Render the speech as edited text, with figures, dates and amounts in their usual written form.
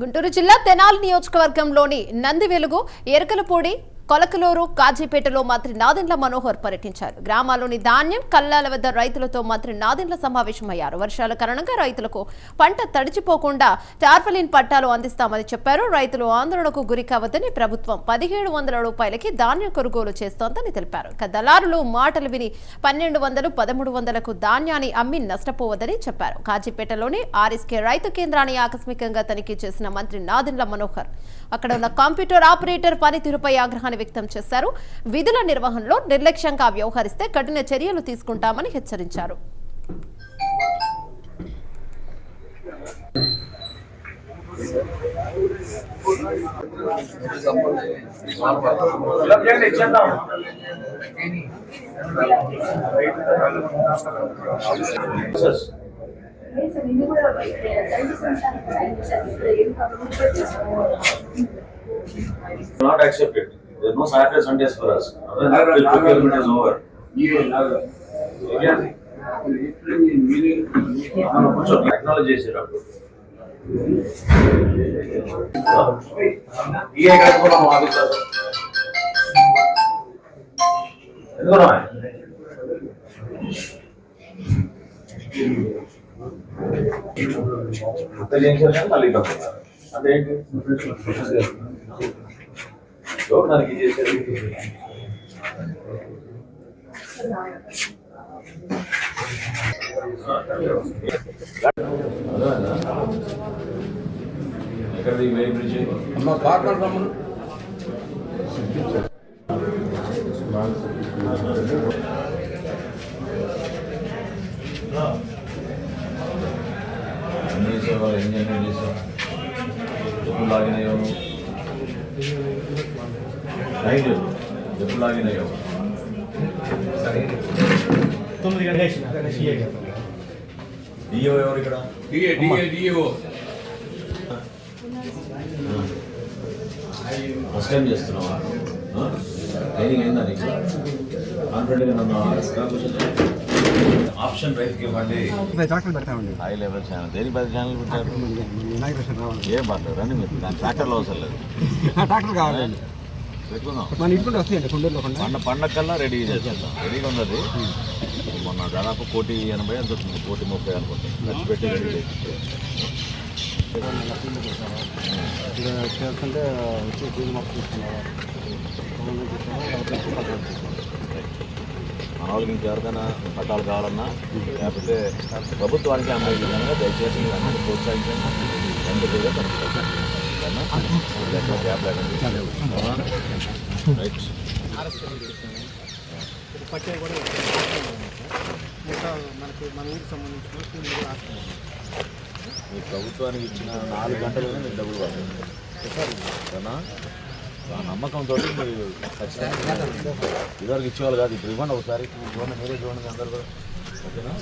గుంటూరు జిల్లా తెనాలి నియోజకవర్గంలోని నందివెలుగు ఎరకలపూడి కొలకలూరు కాజీపేటలో మంత్రి నాదెండ్ల మనోహర్ పర్యటించారు. గ్రామాల్లోని ధాన్యం కల్లాల వద్ద రైతులతో మంత్రి నాదెండ్ల సమావేశమయ్యారు. వర్షాల కారణంగా రైతులకు పంట తడిచిపోకుండా టార్పలిన్ పట్టాలు అందిస్తామని చెప్పారు. రైతులు ఆందోళనకు గురి కావద్దని ప్రభుత్వం 1700 రూపాయలకి ధాన్యం కొనుగోలు చేస్తోందని తెలిపారు. దళారులు మాటలు విని 1200, 1300కు ధాన్యాన్ని అమ్మి నష్టపోవద్దని చెప్పారు. కాజీపేటలోని ఆర్ఎస్కే రైతు కేంద్రాన్ని ఆకస్మికంగా తనిఖీ చేసిన మంత్రి నాదెండ్ల మనోహర్ అక్కడ ఉన్న కంప్యూటర్ ఆపరేటర్ పనితీరుపై ఆగ్రహాన్ని వ్యక్తం చేశారు. విధుల నిర్వహణలో నిర్లక్ష్యంగా వ్యవహరిస్తే కఠిన చర్యలు తీసుకుంటామని హెచ్చరించారు. Not accepted. There is no Saturday Sundays for us. Otherwise, procurement is over. Acknowledge it. అదేంటి మనకి చేసేది ఎక్కడిది వేయి బ్రిడ్జ్ అమ్మ పార్ట్నర్ రమ్మను అన్ని సేవలు ఎంజాయ్ చేసాం ఎప్పుడు లాగినాయో నైట్ ఎప్పుడు లాగినాయో 9 గంటల డిఓ ఎవరు ఇక్కడ డిఓ ఫస్ట్ టైం చేస్తున్నావా ట్రైనింగ్ అయిందా నీకు కాన్ఫిడెంట్గా నన్ను ఆప్షన్ రైతుకి ఇవ్వండి హై లెవెల్ ఛానల్ దేనికి 10 ఛానల్ పెట్టారు ఏం పర్లేదు రండి మీరు ట్రాక్టర్లో అవసరం లేదు ట్రాక్టర్ కావాలి పెట్టుకుందాం పండగ కల్లా రెడీగా ఉన్నది మొన్న దాదాపు 1,80,000 ఎంత వచ్చింది 1,30,000 అనుకుంటాం ఖర్చు పెట్టి రెడీ చేస్తుంటే వచ్చి ఫీజు మొత్తం తీసుకున్నారు మన వాళ్ళకి ఇంకెవరికైనా పట్టాలు కావాలన్నా లేకపోతే ప్రభుత్వానికి అమ్మే విధంగా దయచేసి అందరూ ప్రోత్సహించండి ఎందుకుగా గ్యాప్ లేకుండా రైట్ పట్టే కూడా మనకి మన ఊరికి సంబంధించిన మీ ప్రభుత్వానికి ఇచ్చిన 4 గంటలనే మీకు డబ్బులు పడుతుంది కదా ఆ నమ్మకంతో మీరు ఖచ్చితంగా ఇదివరకు ఇచ్చేవాళ్ళు కాదు ఇప్పుడు ఇవ్వండి ఒకసారి చూడండి మీరే చూడండి అందరు కూడా ఓకేనా